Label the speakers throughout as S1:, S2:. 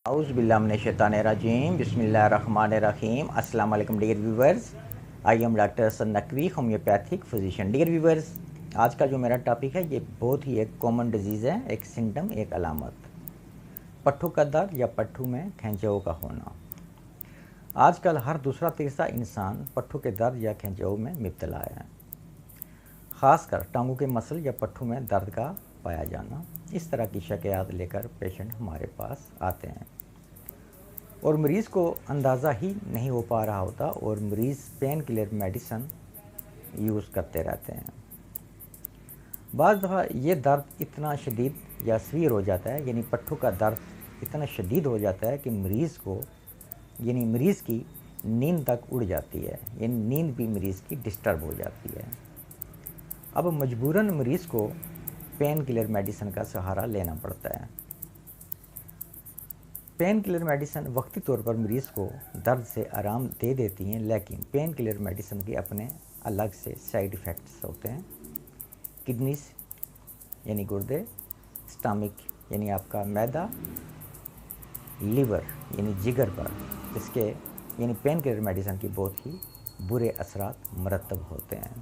S1: اعوذ باللہ من الشیطان الرجیم بسم اللہ الرحمن الرحیم. السلام علیکم dear viewers. I am doctor Hasan Naqvi, homeopathic physician. Dear viewers, آج کا جو میرا ٹاپک ہے یہ بہت ہی ایک کامن ڈیزیز ہے, ایک سمٹم, ایک علامت, پٹھوں کا درد یا پٹھوں میں کھنچاؤ کا ہونا. آج کل ہر دوسرا تیسرا انسان پٹھوں کے درد یا کھنچاؤ میں مبتلا ہے. خاص کر ٹانگوں کے مسل یا پٹھوں میں درد کا پایا جانا. اس طرح کی شکایات لے کر پیشنٹ ہمارے پاس آتے ہیں اور مریض کو اندازہ ہی نہیں ہو پا رہا ہوتا اور مریض پین کلر میڈیسن یوز کرتے رہتے ہیں. بعض دفعہ یہ درد اتنا شدید یا سویر ہو جاتا ہے, یعنی پٹھوں کا درد اتنا شدید ہو جاتا ہے کہ مریض کی نیند تک اڑ جاتی ہے, یعنی نیند بھی مریض کی ڈسٹرب ہو جاتی ہے. اب مجبوراً مریض کو پین کلر میڈیسن کا سہارا لینا پڑتا ہے. پین کلر میڈیسن وقتی طور پر مریض کو درد سے آرام دے دیتی ہیں, لیکن پین کلر میڈیسن کے اپنے الگ سے سائیڈ ایفیکٹس ہوتے ہیں. کڈنیز یعنی گردے, اسٹامک یعنی آپ کا معدہ, لیور یعنی جگر پر یعنی پین کلر میڈیسن کی بہت ہی برے اثرات مرتب ہوتے ہیں.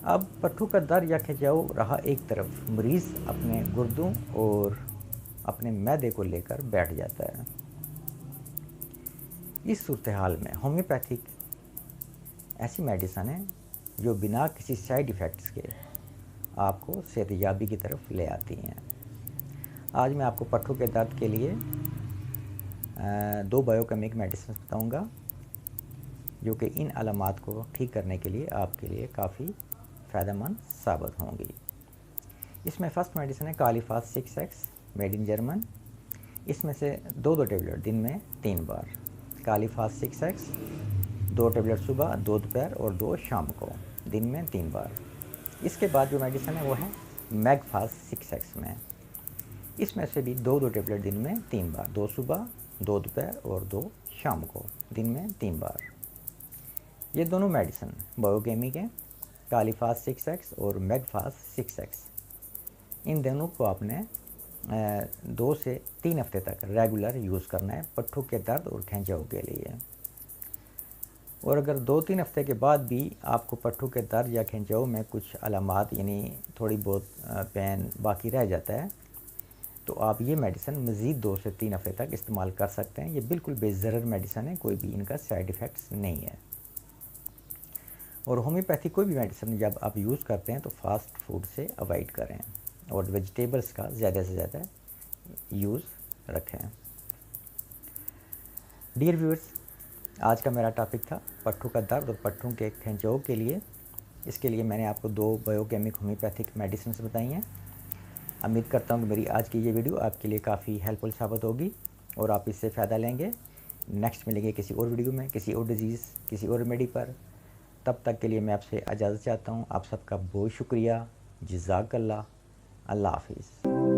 S1: اب پٹھوں کا درد یا کھنچاؤ رہا ایک طرف, مریض اپنے گردوں اور اپنے معدے کو لے کر بیٹھ جاتا ہے. اس صورتحال میں ہومیوپیتھک ایسی میڈیسن ہے جو بنا کسی سائیڈ ایفیکٹس کے آپ کو صحت یابی کی طرف لے آتی ہیں. آج میں آپ کو پٹھوں کے درد کے لیے 2 بایوکیمک میڈیسنز بتاؤں گا جو کہ ان علامات کو ٹھیک کرنے کے لیے آپ کے لیے کافی فائدہ مند ثابت ہوں گی. اس میں فرسٹ میڈیسن ہے کالیفاس 6X, میڈ ان جرمن. اس میں سے 2 ٹیبلٹ دن میں 3 بار. کالیفاس 6X 2 ٹیبلٹ صبح, 2 دوپہر اور 2 شام کو, دن میں 3 بار. اس کے بعد جو میڈیسن ہے وہ ہے میگفاس 6X میں. اس میں سے بھی 2 ٹیبلٹ دن میں 3 بار, 2 صبح, 2 دوپہر اور 2 شام کو, دن میں 3 بار. یہ دونوں میڈیسن بایوکیمک ہیں, کالیفاس 6X اور میگفاس 6X. ان دونوں کو آپ نے 2 سے 3 ہفتے تک ریگولر یوز کرنا ہے پٹھوں کے درد اور کھنچاؤ کے لیے. اور اگر 2-3 ہفتے کے بعد بھی آپ کو پٹھوں کے درد یا کھنچاؤ میں کچھ علامات یعنی تھوڑی بہت پین باقی رہ جاتا ہے تو آپ یہ میڈیسن مزید 2 سے 3 ہفتے تک استعمال کر سکتے ہیں. یہ بالکل بے ضرر میڈیسن ہے, کوئی بھی ان کا سائیڈ ایفیکٹس نہیں ہے. اور ہومیوپیتھی کوئی بھی میڈیسن جب آپ یوز کرتے ہیں تو فاسٹ فوڈ سے اوائڈ کریں اور ویجیٹیبلس کا زیادہ سے زیادہ یوز رکھیں. ڈیئر ویورز, آج کا میرا ٹاپک تھا پٹھوں کا درد اور پٹھوں کے کھنچاؤ کے لیے. اس کے لیے میں نے آپ کو 2 بایوکیمک ہومیوپیتھک میڈیسنس بتائی ہیں. امید کرتا ہوں کہ میری آج کی یہ ویڈیو آپ کے لیے کافی ہیلپ فل ثابت ہوگی اور آپ اس سے فائدہ لیں گے. نیکسٹ ملیں گے کسی اور ویڈیو میں, کسی اور ڈیزیز, کسی اور ریمیڈی پر. تب تک کے لیے میں آپ سے اجازت چاہتا ہوں. آپ سب کا بہت شکریہ. جزاک اللہ. اللہ حافظ.